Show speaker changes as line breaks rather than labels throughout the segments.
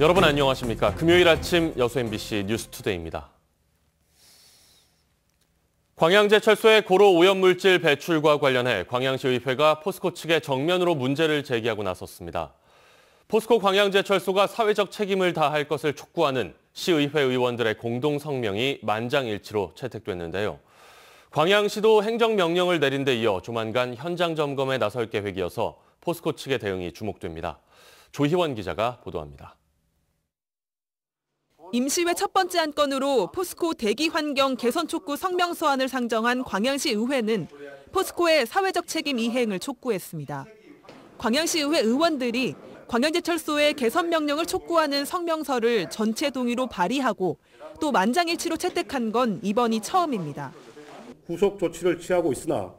여러분 안녕하십니까? 금요일 아침 여수 MBC 뉴스투데이입니다. 광양제철소의 고로 오염물질 배출과 관련해 광양시의회가 포스코 측에 정면으로 문제를 제기하고 나섰습니다. 포스코 광양제철소가 사회적 책임을 다할 것을 촉구하는 시의회 의원들의 공동 성명이 만장일치로 채택됐는데요. 광양시도 행정명령을 내린 데 이어 조만간 현장 점검에 나설 계획이어서 포스코 측의 대응이 주목됩니다. 조희원 기자가 보도합니다.
임시회 첫 번째 안건으로 포스코 대기 환경 개선 촉구 성명서안을 상정한 광양시 의회는 포스코의 사회적 책임 이행을 촉구했습니다. 광양시 의회 의원들이 광양제철소의 개선 명령을 촉구하는 성명서를 전체 동의로 발의하고 또 만장일치로 채택한 건 이번이 처음입니다.
후속 조치를 취하고 있으나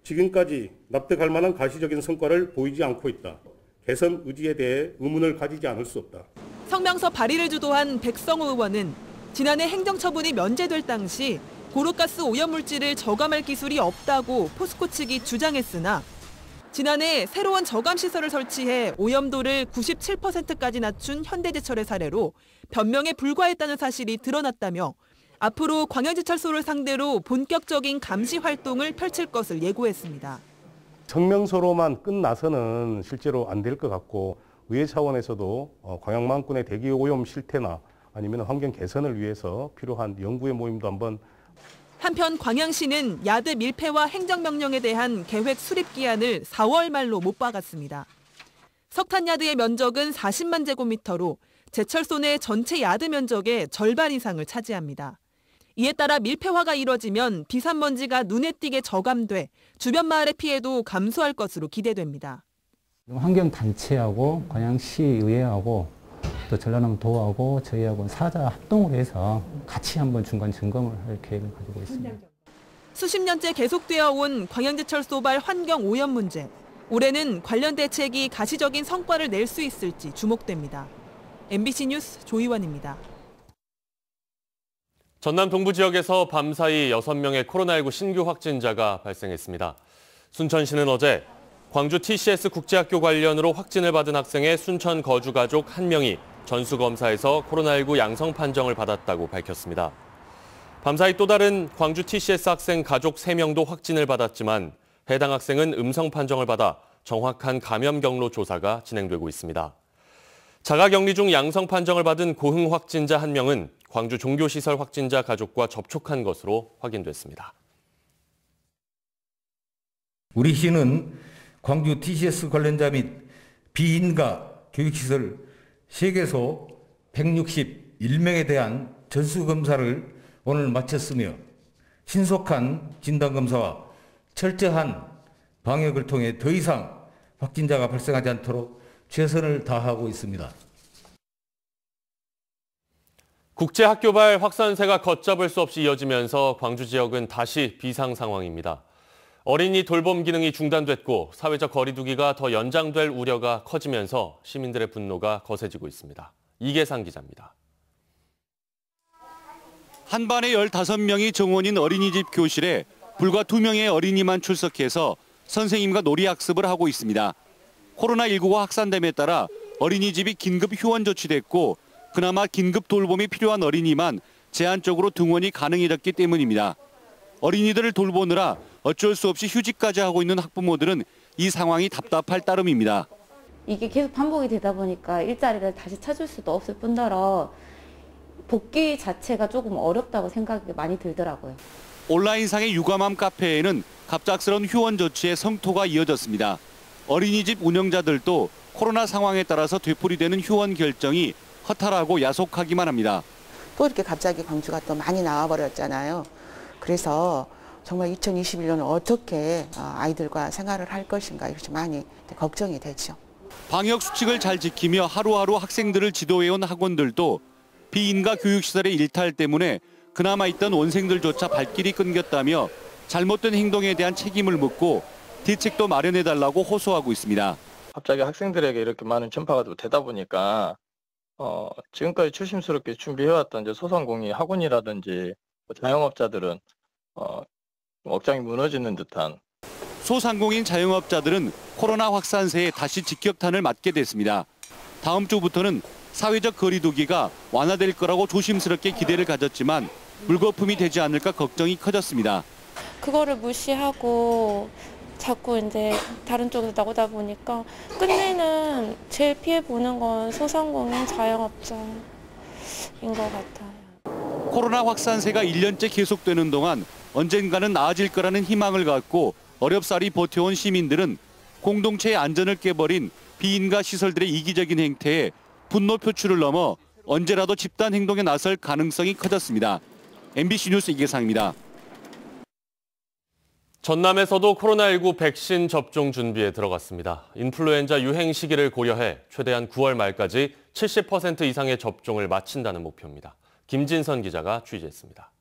지금까지 납득할 만한 가시적인 성과를 보이지 않고 있다. 개선 의지에 대해 의문을 가지지 않을 수 없다.
성명서 발의를 주도한 백성호 의원은 지난해 행정처분이 면제될 당시 고로가스 오염물질을 저감할 기술이 없다고 포스코 측이 주장했으나 지난해 새로운 저감시설을 설치해 오염도를 97%까지 낮춘 현대제철의 사례로 변명에 불과했다는 사실이 드러났다며 앞으로 광양제철소를 상대로 본격적인 감시 활동을 펼칠 것을 예고했습니다.
성명서로만 끝나서는 실제로 안 될 것 같고 의회 차원에서도 광양만군의 대기 오염 실태나 아니면 환경 개선을 위해서 필요한 연구의 모임도 한번.
한편 광양시는 야드 밀폐와 행정명령에 대한 계획 수립 기한을 4월 말로 못 박았습니다. 석탄야드의 면적은 40만 제곱미터로 제철소 내 전체 야드 면적의 절반 이상을 차지합니다. 이에 따라 밀폐화가 이뤄지면 비산먼지가 눈에 띄게 저감돼 주변 마을의 피해도 감소할 것으로 기대됩니다.
환경단체하고 광양시의회하고 또 전라남도하고 저희하고 사자 합동으로 해서 같이 한번 중간 점검을 할 계획을 가지고 있습니다.
수십 년째 계속되어 온 광양제철소발 환경 오염 문제. 올해는 관련 대책이 가시적인 성과를 낼 수 있을지 주목됩니다. MBC 뉴스 조희원입니다.
전남 동부 지역에서 밤사이 6명의 코로나19 신규 확진자가 발생했습니다. 순천시는 어제 광주 TCS 국제학교 관련으로 확진을 받은 학생의 순천 거주 가족 1명이 전수검사에서 코로나19 양성 판정을 받았다고 밝혔습니다. 밤사이 또 다른 광주 TCS 학생 가족 3명도 확진을 받았지만 해당 학생은 음성 판정을 받아 정확한 감염 경로 조사가 진행되고 있습니다. 자가격리 중 양성 판정을 받은 고흥 확진자 1명은 광주 종교시설 확진자 가족과 접촉한 것으로 확인됐습니다.
우리 시는 광주 TCS 관련자 및 비인가 교육시설 3개소 161명에 대한 전수검사를 오늘 마쳤으며 신속한 진단검사와 철저한 방역을 통해 더 이상 확진자가 발생하지 않도록 최선을 다하고 있습니다.
국제학교발 확산세가 걷잡을 수 없이 이어지면서 광주 지역은 다시 비상 상황입니다. 어린이 돌봄 기능이 중단됐고 사회적 거리 두기가 더 연장될 우려가 커지면서 시민들의 분노가 거세지고 있습니다. 이계상 기자입니다.
한반에 15명이 정원인 어린이집 교실에 불과 2명의 어린이만 출석해서 선생님과 놀이학습을 하고 있습니다. 코로나19가 확산됨에 따라 어린이집이 긴급 휴원 조치됐고 그나마 긴급 돌봄이 필요한 어린이만 제한적으로 등원이 가능해졌기 때문입니다. 어린이들을 돌보느라 어쩔 수 없이 휴직까지 하고 있는 학부모들은 이 상황이 답답할 따름입니다.
이게 계속 반복이 되다 보니까 일자리를 다시 찾을 수도 없을 뿐더러 복귀 자체가 조금 어렵다고 생각이 많이 들더라고요.
온라인상의 육아맘 카페에는 갑작스러운 휴원 조치에 성토가 이어졌습니다. 어린이집 운영자들도 코로나 상황에 따라서 되풀이되는 휴원 결정이 허탈하고 야속하기만 합니다.
또 이렇게 갑자기 광주가 또 많이 나와버렸잖아요. 그래서 정말 2021년을 어떻게 아이들과 생활을 할 것인가 이것이 많이 걱정이 되죠.
방역 수칙을 잘 지키며 하루하루 학생들을 지도해온 학원들도 비인가 교육시설의 일탈 때문에 그나마 있던 원생들조차 발길이 끊겼다며 잘못된 행동에 대한 책임을 묻고 대책도 마련해달라고 호소하고 있습니다.
갑자기 학생들에게 이렇게 많은 전파가 되다 보니까 지금까지 조심스럽게 준비해왔던 이제 소상공인 학원이라든지 자영업자들은 억장이 무너지는 듯한.
소상공인 자영업자들은 코로나 확산세에 다시 직격탄을 맞게 됐습니다. 다음 주부터는 사회적 거리두기가 완화될 거라고 조심스럽게 기대를 가졌지만 물거품이 되지 않을까 걱정이 커졌습니다.
그거를 무시하고 자꾸 이제 다른 쪽에서 나오다 보니까 끝내는 제일 피해 보는 건 소상공인 자영업자인 것 같아요.
코로나 확산세가 1년째 계속되는 동안 언젠가는 나아질 거라는 희망을 갖고 어렵사리 버텨온 시민들은 공동체의 안전을 깨버린 비인가 시설들의 이기적인 행태에 분노 표출을 넘어 언제라도 집단 행동에 나설 가능성이 커졌습니다. MBC 뉴스 이계상입니다.
전남에서도 코로나19 백신 접종 준비에 들어갔습니다. 인플루엔자 유행 시기를 고려해 최대한 9월 말까지 70% 이상의 접종을 마친다는 목표입니다. 김진선 기자가 취재했습니다.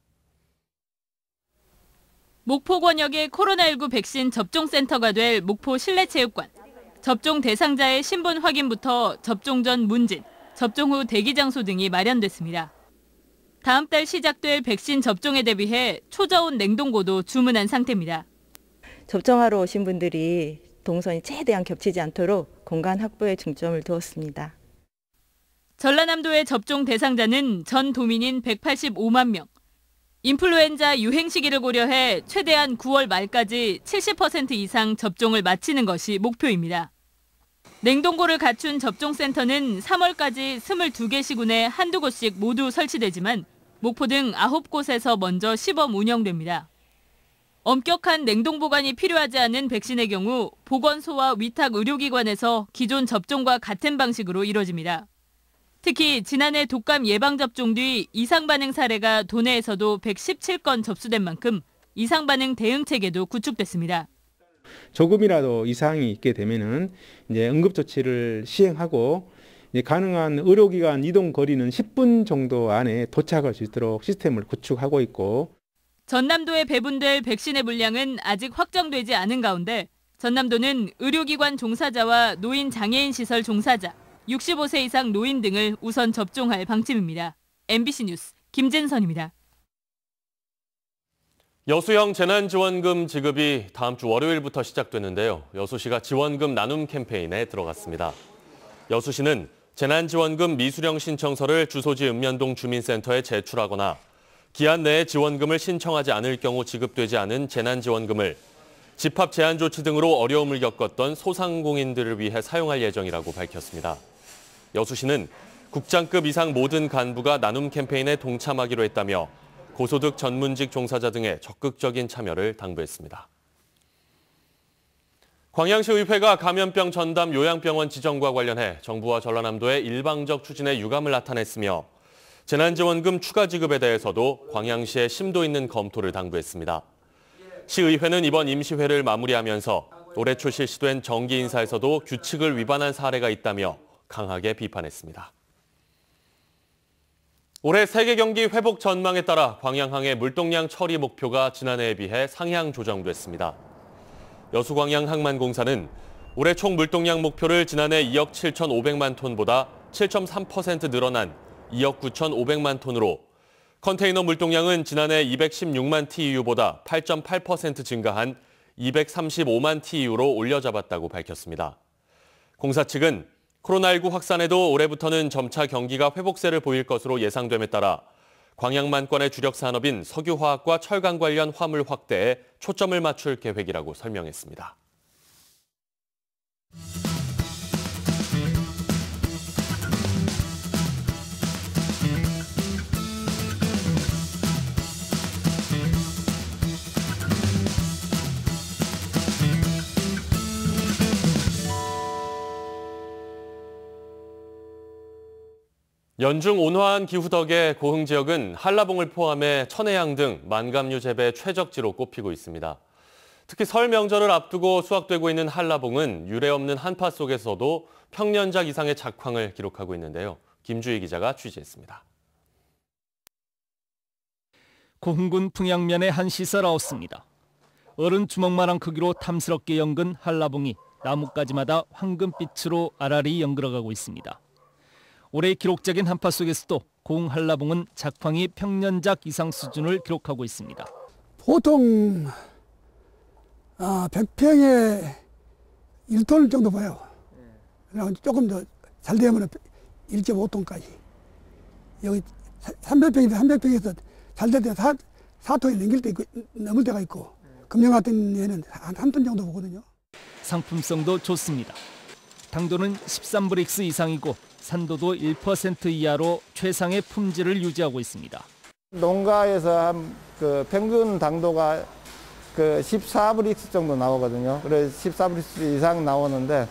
목포 권역의 코로나19 백신 접종센터가 될 목포 실내체육관. 접종 대상자의 신분 확인부터 접종 전 문진, 접종 후 대기 장소 등이 마련됐습니다. 다음 달 시작될 백신 접종에 대비해 초저온 냉동고도 주문한 상태입니다.
접종하러 오신 분들이 동선이 최대한 겹치지 않도록 공간 확보에 중점을 두었습니다.
전라남도의 접종 대상자는 전 도민인 185만 명. 인플루엔자 유행 시기를 고려해 최대한 9월 말까지 70% 이상 접종을 마치는 것이 목표입니다. 냉동고를 갖춘 접종센터는 3월까지 22개 시군에 한두 곳씩 모두 설치되지만 목포 등 9곳에서 먼저 시범 운영됩니다. 엄격한 냉동 보관이 필요하지 않은 백신의 경우 보건소와 위탁 의료기관에서 기존 접종과 같은 방식으로 이뤄집니다. 특히 지난해 독감 예방접종 뒤 이상반응 사례가 도내에서도 117건 접수된 만큼 이상반응 대응체계도 구축됐습니다.
조금이라도 이상이 있게 되면은 이제 응급조치를 시행하고 이제 가능한 의료기관 이동 거리는 10분 정도 안에 도착할 수 있도록 시스템을 구축하고 있고.
전남도에 배분될 백신의 물량은 아직 확정되지 않은 가운데 전남도는 의료기관 종사자와 노인 장애인 시설 종사자, 65세 이상 노인 등을 우선 접종할 방침입니다. MBC 뉴스 김진선입니다.
여수형 재난지원금 지급이 다음 주 월요일부터 시작되는데요. 여수시가 지원금 나눔 캠페인에 들어갔습니다. 여수시는 재난지원금 미수령 신청서를 주소지 읍면동 주민센터에 제출하거나 기한 내에 지원금을 신청하지 않을 경우 지급되지 않은 재난지원금을 집합 제한 조치 등으로 어려움을 겪었던 소상공인들을 위해 사용할 예정이라고 밝혔습니다. 여수시는 국장급 이상 모든 간부가 나눔 캠페인에 동참하기로 했다며 고소득 전문직 종사자 등의 적극적인 참여를 당부했습니다. 광양시의회가 감염병 전담 요양병원 지정과 관련해 정부와 전라남도의 일방적 추진에 유감을 나타냈으며 재난지원금 추가 지급에 대해서도 광양시의 심도 있는 검토를 당부했습니다. 시의회는 이번 임시회를 마무리하면서 올해 초 실시된 정기 인사에서도 규칙을 위반한 사례가 있다며 강하게 비판했습니다. 올해 세계 경기 회복 전망에 따라 광양항의 물동량 처리 목표가 지난해에 비해 상향 조정됐습니다. 여수광양항만공사는 올해 총 물동량 목표를 지난해 2억 7,500만 톤보다 7.3% 늘어난 2억 9,500만 톤으로 컨테이너 물동량은 지난해 216만 TEU보다 8.8% 증가한 235만 TEU로 올려잡았다고 밝혔습니다. 공사 측은 코로나19 확산에도 올해부터는 점차 경기가 회복세를 보일 것으로 예상됨에 따라 광양만권의 주력 산업인 석유화학과 철강 관련 화물 확대에 초점을 맞출 계획이라고 설명했습니다. 연중 온화한 기후 덕에 고흥 지역은 한라봉을 포함해 천혜향 등 만감류 재배 최적지로 꼽히고 있습니다. 특히 설 명절을 앞두고 수확되고 있는 한라봉은 유례 없는 한파 속에서도 평년작 이상의 작황을 기록하고 있는데요. 김주희 기자가 취재했습니다.
고흥군 풍양면의 한 시설하우스입니다. 어른 주먹만한 크기로 탐스럽게 연근 한라봉이 나뭇가지마다 황금빛으로 알알이 연그러가고 있습니다. 올해 기록적인 한파 속에서도 고흥 한라봉은 작황이 평년작 이상 수준을 기록하고 있습니다.
보통 100평에 1톤 정도 봐요. 조금 더 잘 되면 1.5톤까지. 여기 300평에서 300평에서 잘 될 때 4톤이 넘길 때 넘을 때가 있고 금년 같은 해는 한 3톤 정도 보거든요.
상품성도 좋습니다. 당도는 13브릭스 이상이고 산도도 1% 이하로 최상의 품질을 유지하고 있습니다.
농가에서 한 평균 당도가 14브릭스 정도 나오거든요. 그래서 14브릭스 이상 나오는데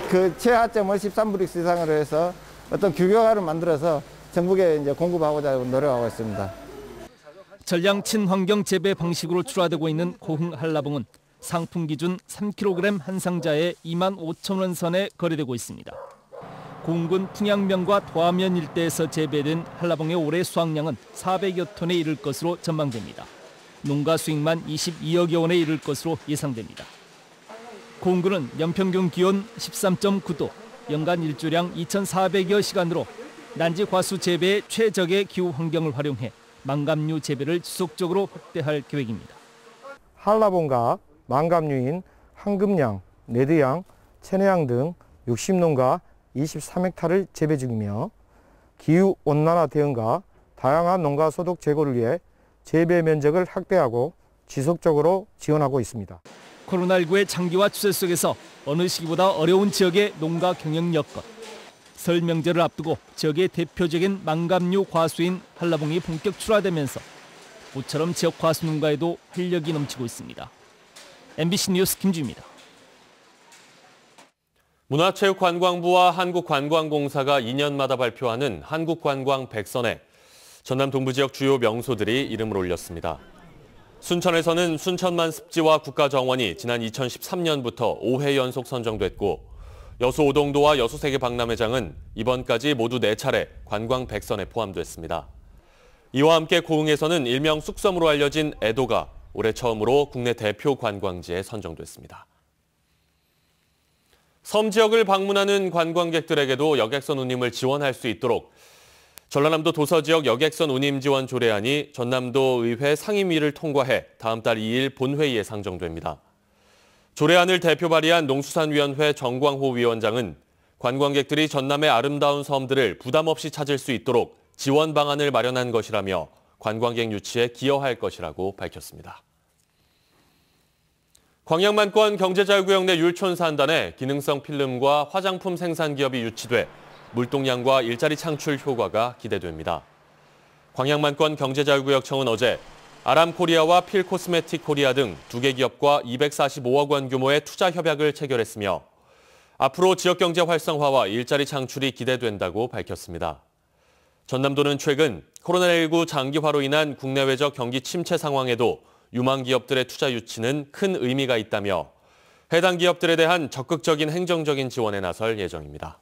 그 최하점을 13브릭스 이상으로 해서 어떤 규격화를 만들어서 전국에 이제 공급하고자 노력하고 있습니다.
전량 친환경 재배 방식으로 출하되고 있는 고흥 한라봉은 상품 기준 3kg 한 상자에 25,000원 선에 거래되고 있습니다. 고흥군 풍양면과 도하면 일대에서 재배된 한라봉의 올해 수확량은 400여 톤에 이를 것으로 전망됩니다. 농가 수익만 22억여 원에 이를 것으로 예상됩니다. 고흥군은 연평균 기온 13.9도, 연간 일조량 2,400여 시간으로 난지 과수 재배에 최적의 기후 환경을 활용해 망감류 재배를 지속적으로 확대할 계획입니다.
한라봉과 망감류인 황금양, 레드양, 천혜양 등 60농가 23헥타를 재배 중이며 기후온난화 대응과 다양한 농가 소득 제고를 위해 재배 면적을 확대하고 지속적으로 지원하고 있습니다.
코로나19의 장기화 추세 속에서 어느 시기보다 어려운 지역의 농가 경영 여건, 설 명절을 앞두고 지역의 대표적인 망감류 과수인 한라봉이 본격 출하되면서 모처럼 지역 과수 농가에도 활력이 넘치고 있습니다. MBC 뉴스 김주입니다.
문화체육관광부와 한국관광공사가 2년마다 발표하는 한국관광 100선에 전남 동부지역 주요 명소들이 이름을 올렸습니다. 순천에서는 순천만 습지와 국가정원이 지난 2013년부터 5회 연속 선정됐고 여수 오동도와 여수세계 박람회장은 이번까지 모두 4차례 관광 100선에 포함됐습니다. 이와 함께 고흥에서는 일명 쑥섬으로 알려진 애도가 올해 처음으로 국내 대표 관광지에 선정됐습니다. 섬 지역을 방문하는 관광객들에게도 여객선 운임을 지원할 수 있도록 전라남도 도서지역 여객선 운임 지원 조례안이 전남도 의회 상임위를 통과해 다음 달 2일 본회의에 상정됩니다. 조례안을 대표 발의한 농수산위원회 정광호 위원장은 관광객들이 전남의 아름다운 섬들을 부담 없이 찾을 수 있도록 지원 방안을 마련한 것이라며 관광객 유치에 기여할 것이라고 밝혔습니다. 광양만권 경제자유구역 내 율촌산단에 기능성 필름과 화장품 생산 기업이 유치돼 물동량과 일자리 창출 효과가 기대됩니다. 광양만권 경제자유구역청은 어제 아람코리아와 필코스메틱 코리아 등 2개 기업과 245억 원 규모의 투자 협약을 체결했으며 앞으로 지역경제 활성화와 일자리 창출이 기대된다고 밝혔습니다. 전남도는 최근 코로나19 장기화로 인한 국내외적 경기 침체 상황에도 유망 기업들의 투자 유치는 큰 의미가 있다며 해당 기업들에 대한 적극적인 행정적인 지원에 나설 예정입니다.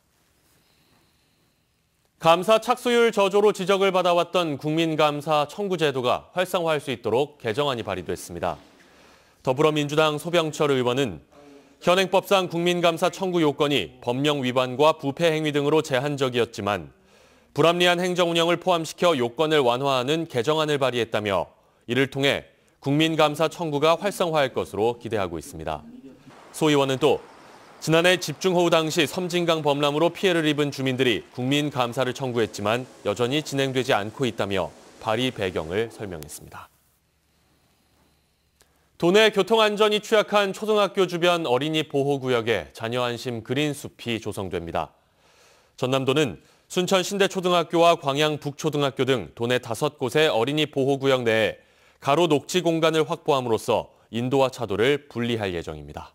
감사 착수율 저조로 지적을 받아왔던 국민감사 청구 제도가 활성화할 수 있도록 개정안이 발의됐습니다. 더불어민주당 소병철 의원은 현행법상 국민감사 청구 요건이 법령 위반과 부패 행위 등으로 제한적이었지만 불합리한 행정 운영을 포함시켜 요건을 완화하는 개정안을 발의했다며 이를 통해 국민감사 청구가 활성화할 것으로 기대하고 있습니다. 소 의원은 또 지난해 집중호우 당시 섬진강 범람으로 피해를 입은 주민들이 국민감사를 청구했지만 여전히 진행되지 않고 있다며 발의 배경을 설명했습니다. 도내 교통안전이 취약한 초등학교 주변 어린이 보호구역에 자녀 안심 그린숲이 조성됩니다. 전남도는 순천 신대초등학교와 광양 북초등학교 등 도내 5곳의 어린이 보호구역 내에 가로 녹지 공간을 확보함으로써 인도와 차도를 분리할 예정입니다.